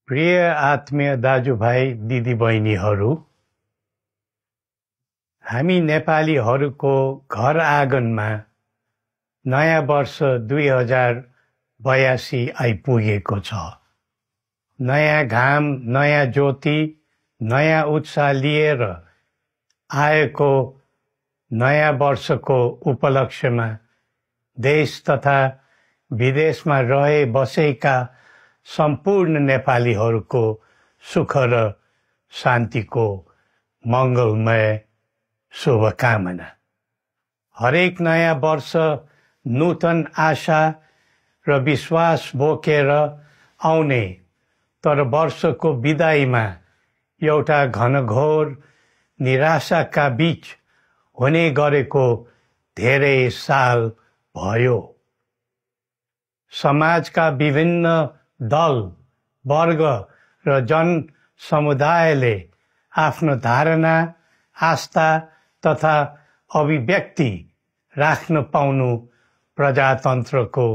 प्रिय आत्मीय दाजुभाइ दिदीबहिनीहरू, हामी नेपालीहरूको घर आँगनमा नयाँ वर्ष 2082 आइपुगेको छ। नयाँ घाम, नयाँ ज्योति, नयाँ उत्साह लिएर आएको नयाँ वर्षको उपलक्ष्यमा देश तथा विदेशमा रहे बसेका सम्पूर्ण नेपालीहरूको सुख र शान्तिको मङ्गलमय शुभकामना। हरेक नयाँ वर्ष नूतन आशा र विश्वास बोकेर आउने, तर वर्षको बिदाईमा एउटा घनघोर निराशाका बीच हुने गरेको धेरै साल भयो। समाजका विभिन्न दल, वर्ग र जन समुदायले आफ्नो धारणा, आस्था तथा अभिव्यक्ति राख्न पाउनु प्रजातन्त्रको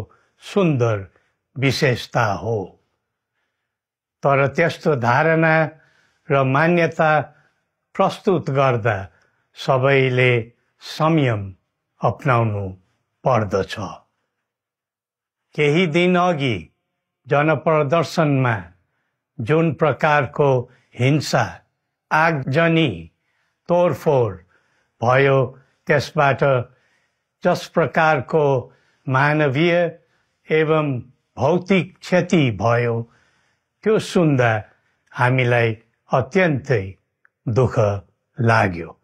सुन्दर विशेषता हो। तर त्यस्तो धारणा र मान्यता प्रस्तुत गर्दा सबैले संयम अपनाउनु पर्दछ। केही दिन अघि जनप्रदर्शनमा जुन प्रकारको हिंसा, आगजनी, तोडफोड भयो, त्यसबाट जस प्रकारको मानवीय एवं भौतिक क्षति भयो, त्यो सुन्दा हामीलाई अत्यन्तै दुःख लाग्यो।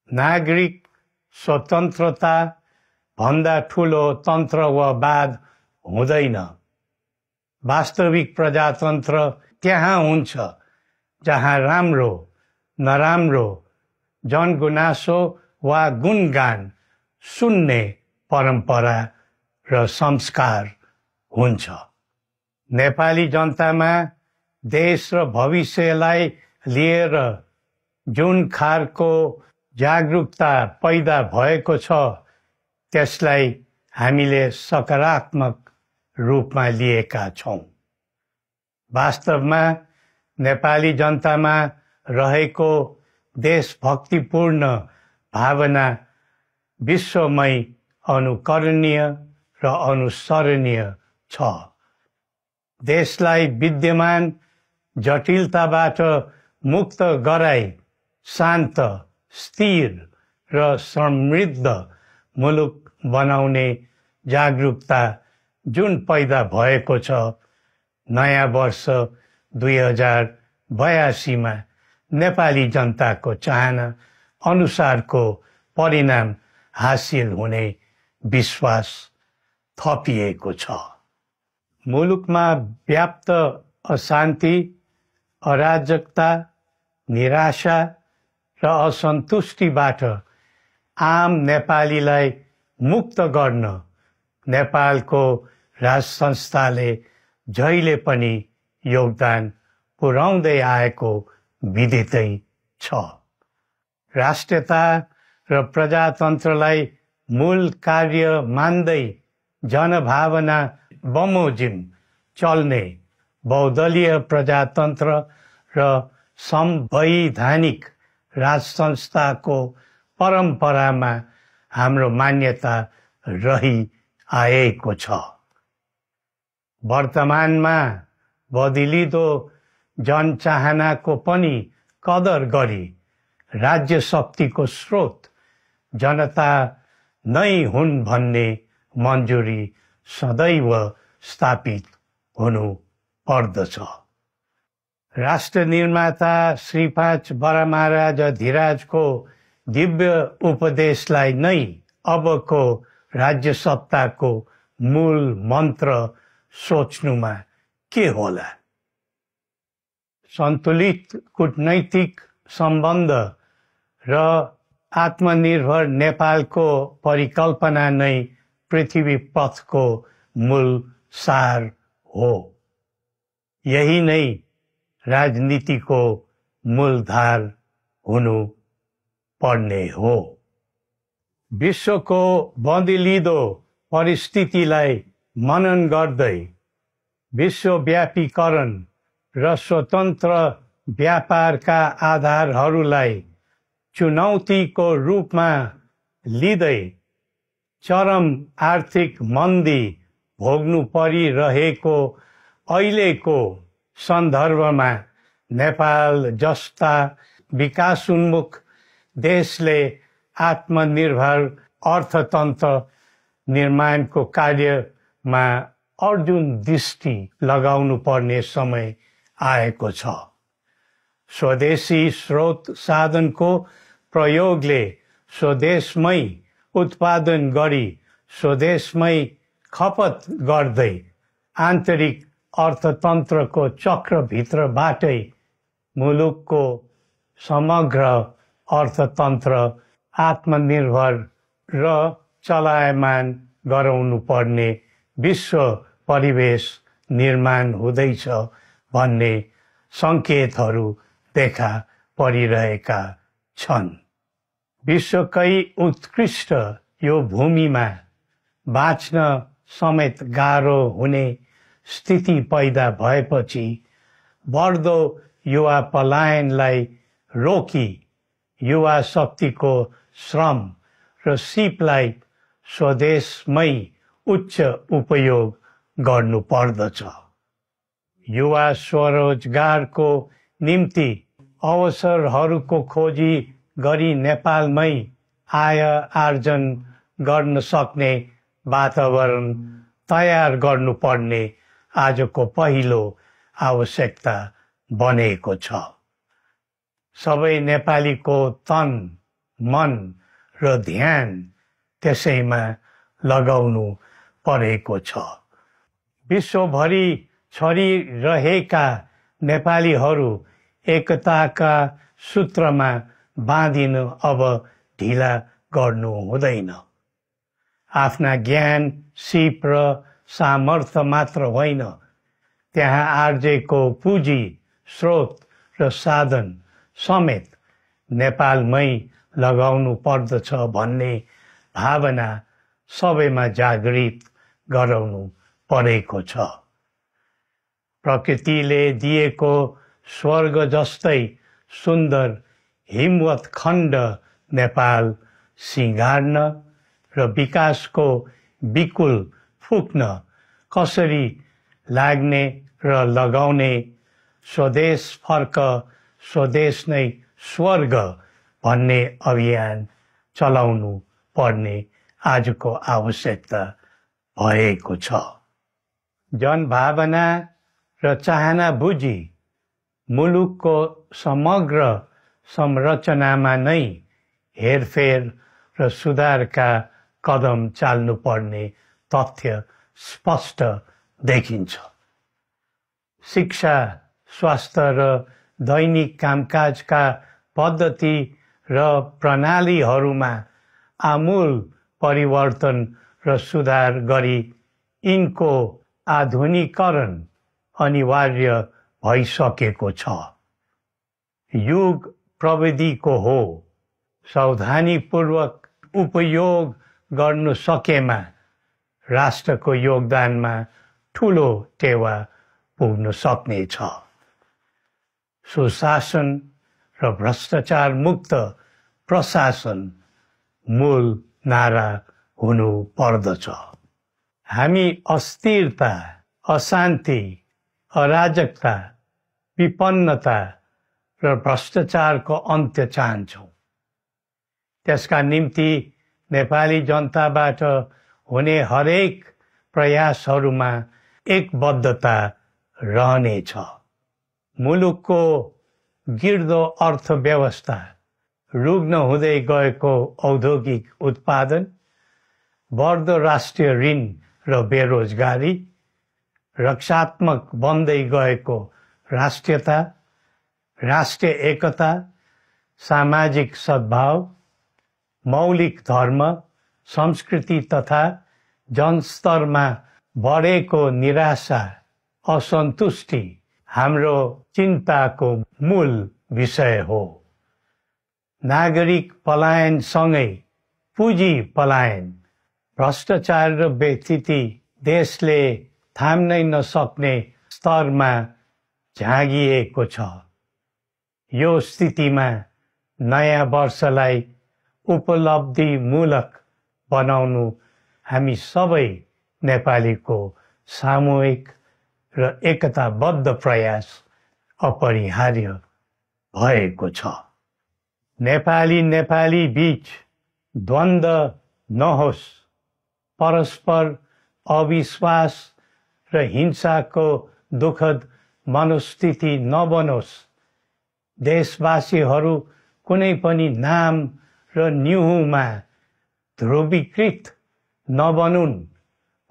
नागरिक स्वतन्त्रता भन्दा ठुलो तन्त्र वा वाद हुँदैन। वास्तविक प्रजातन्त्र त्यहाँ हुन्छ जहाँ राम्रो, नराम्रो, जनगुनासो वा गुणगान सुन्ने परम्परा र संस्कार हुन्छ। नेपाली जनतामा देश र भविष्यलाई लिएर जुन खालको जागरुकता पैदा भएको छ, त्यसलाई हामीले सकारात्मक रूपमा लिएका छौं। वास्तवमा नेपाली जनतामा रहेको देशभक्तिपूर्ण भावना विश्वमै अनुकरणीय र अनुसरणीय छ। देशलाई विद्यमान जटिलताबाट मुक्त गराई शान्त, स्थिर र समृद्ध मुलुक बनाउने जागरुकता जुन पैदा भएको छ, नयाँ वर्ष 2082 मा नेपाली जनताको चाहना अनुसारको परिणाम हासिल हुने विश्वास थपिएको छ। मुलुकमा व्याप्त अशान्ति, अराजकता, निराशा र असन्तुष्टिबाट आम नेपालीलाई मुक्त गर्न नेपालको राज संस्थाले जहिले पनि योगदान पुर्याउँदै आएको विदितै छ। राष्ट्रियता र प्रजातन्त्रलाई मूल कार्य मान्दै जनभावना बमोजिम चल्ने बहुदलीय प्रजातन्त्र र संवैधानिक राज संस्थाको परम्परामा हाम्रो मान्यता रही आएको छ। वर्तमानमा बदलिँदो जनचाहनाको पनि कदर गरी राज्य शक्तिको स्रोत जनता नै हुन् भन्ने मन्जुरी सदैव स्थापित हुनु पर्दछ। राष्ट्र निर्माता श्री 5 बरामहाराज धीराजको दिव्य उपदेशलाई नै अबको राज्य सत्ताको मूल मन्त्र सोच्नुमा के होला? सन्तुलित कूटनैतिक सम्बन्ध र आत्मनिर्भर नेपालको परिकल्पना नै पृथ्वी पथको मूल सार हो। यही नै राजनीतिको मूलधार हुनु पर्ने हो। विश्वको बदलिँदो परिस्थितिलाई मनन गर्दै विश्वव्यापीकरण र स्वतन्त्र व्यापारका आधारहरूलाई चुनौतीको रूपमा लिँदै चरम आर्थिक मन्दी भोग्नु परिरहेको अहिलेको सन्दर्भमा नेपाल जस्ता विकासोन्मुख देशले आत्मनिर्भर अर्थतन्त्र निर्माणको कार्यमा अर्जुन दृष्टि लगाउनु पर्ने समय आएको छ। स्वदेशी स्रोत साधनको प्रयोगले स्वदेशमै उत्पादन गरी स्वदेशमै खपत गर्दै आन्तरिक अर्थतन्त्रको चक्रभित्रबाटै मुलुकको समग्र अर्थतन्त्र आत्मनिर्भर र चलायमान गराउनु पर्ने विश्व परिवेश निर्माण हुँदैछ भन्ने सङ्केतहरू देखा परिरहेका छन्। विश्वकै उत्कृष्ट यो भूमिमा बाँच्न समेत गाह्रो हुने स्थिति पैदा भएपछि बढ्दो युवा पलायनलाई रोकी युवा शक्तिको श्रम र सिपलाई स्वदेशमै उच्च उपयोग गर्नु पर्दछ। युवा स्वरोजगारको निम्ति अवसरहरूको खोजी गरी नेपालमै आय आर्जन गर्न सक्ने वातावरण तयार गर्नुपर्ने आजको पहिलो आवश्यकता बनेको छ। सबै नेपालीको तन, मन र ध्यान त्यसैमा लगाउनु परेको छ। विश्वभरि छरिरहेका नेपालीहरू एकताका सूत्रमा बाँधिन अब ढिला गर्नु हुँदैन। आफ्ना ज्ञान, सिप र सामर्थ्य मात्र होइन, त्यहाँ आर्जेको पुँजी, स्रोत र साधन समेत नेपालमै लगाउनु पर्दछ भन्ने भावना सबैमा जागृत गराउनु परेको छ। प्रकृतिले दिएको स्वर्ग जस्तै सुन्दर हिमवत् खण्ड नेपाल सिँगार्न र विकासको विकुल फुक्न कसरी लाग्ने र लगाउने स्वदेश फर्क स्वदेश नै स्वर्ग भन्ने अभियान चलाउनु पर्ने आजको आवश्यकता भएको छ। जनभावना र चाहना बुझी मुलुकको समग्र संरचनामा नै हेरफेर र सुधारका कदम चाल्नुपर्ने तथ्य स्पष्ट देखिन्छ। शिक्षा, स्वास्थ्य र दैनिक कामकाजका पद्धति र प्रणालीहरूमा आमूल परिवर्तन र सुधार गरी यिनको आधुनिकीकरण अनिवार्य भइसकेको छ। युग प्रविधिको हो, सावधानीपूर्वक उपयोग गर्नु सकेमा राष्ट्रको योगदानमा ठूलो टेवा पुग्न सक्नेछ। सुशासन र भ्रष्टाचार मुक्त प्रशासन मूल नारा हुनु पर्दछ। हामी अस्थिरता, अशान्ति, अराजकता, विपन्नता र भ्रष्टाचारको अन्त्य चाहन्छौँ। त्यसका निम्ति नेपाली जनताबाट हुने हरेक प्रयासहरूमा एकबद्धता रहनेछ। मुलुकको गिर्दो अर्थव्यवस्था, रुग्न हुँदै गएको औद्योगिक उत्पादन, बढ्दो राष्ट्रिय ऋण र बेरोजगारी, रक्षात्मक बन्दै गएको राष्ट्रियता, राष्ट्रिय एकता, सामाजिक सद्भाव, मौलिक धर्म, संस्कृति तथा जनस्तरमा बढेको निराशा, असन्तुष्टि हाम्रो चिन्ताको मूल विषय हो। नागरिक पलायनसँगै पुँजी पलायन, भ्रष्टाचार र व्यथिति देशले थाम्नै नसक्ने स्तरमा झाँगिएको छ। यो स्थितिमा नयाँ वर्षलाई उपलब्धिमूलक बनाउनु हामी सबै नेपालीको सामूहिक र एकताबद्ध प्रयास अपरिहार्य भएको छ। नेपाली बीच द्वन्द्व नहोस्, परस्पर अविश्वास र हिंसाको दुःखद मनोस्थिति नबनोस्, देशवासीहरू कुनै पनि नाम र न्युहुमा ध्रुवीकृत नबनुन्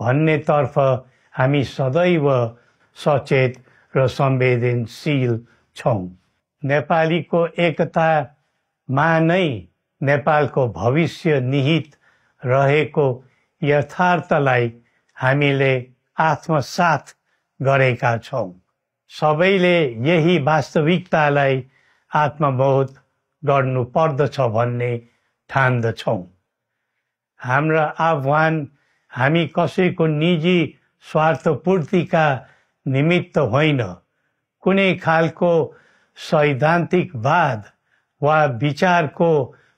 भन्नेतर्फ हामी सदैव सचेत र संवेदनशील छौं। नेपालीको एकतामा नै नेपालको भविष्य निहित रहेको यथार्थलाई हामीले आत्मसात गरेका छौं। सबैले यही वास्तविकतालाई आत्मबोध गर्नुपर्दछ भन्ने ठान्दछौं। हाम्रा आह्वान हामी कसैको निजी स्वार्थपूर्तिका निमित्त होइन, कुनै खालको सैद्धान्तिकवाद वा विचारको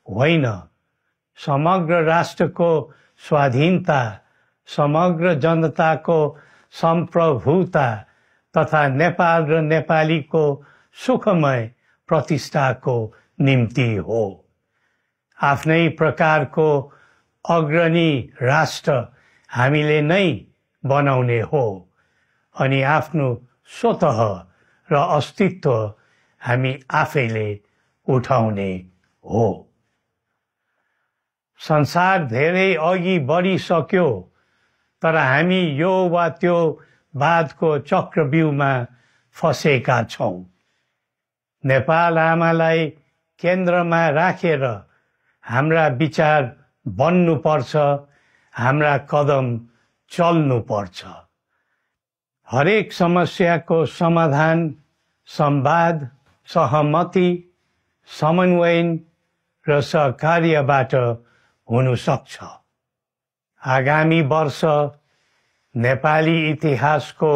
होइन, समग्र राष्ट्रको स्वाधीनता, समग्र जनताको सम्प्रभुता तथा नेपाल र नेपालीको सुखमय प्रतिष्ठाको निम्ति हो। आफ्नै प्रकारको अग्रणी राष्ट्र हामीले नै बनाउने हो अनि आफ्नो स्वतः र अस्तित्व हामी आफैले उठाउने हो। संसार धेरै अघि बढिसक्यो, तर हामी यो वा त्यो वादको चक्रव्यूहमा फँसेका छौं। नेपाल आमालाई केन्द्रमा राखेर हाम्रा विचार बन्नुपर्छ, हाम्रा कदम चल्नुपर्छ। हरेक समस्याको समाधान संवाद, सहमति, समन्वयन र सहकार्यबाट हुन सक्छ। आगामी वर्ष नेपाली इतिहासको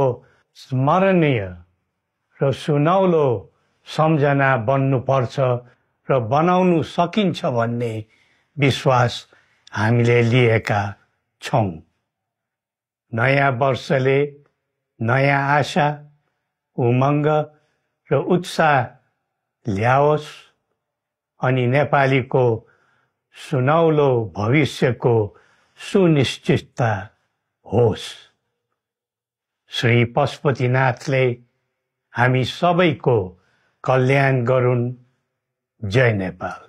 स्मरणीय र सुनौलो सम्झना बन्नुपर्छ र बनाउनु सकिन्छ भन्ने विश्वास हामीले लिएका छौं। नयाँ वर्षले नयाँ आशा, उमङ्ग र उत्साह ल्याओस् अनि नेपालीको सुनौलो भविष्यको सुनिश्चितता होस्। श्री पशुपतिनाथले हामी सबैको कल्याण गरून्। जय नेपाल।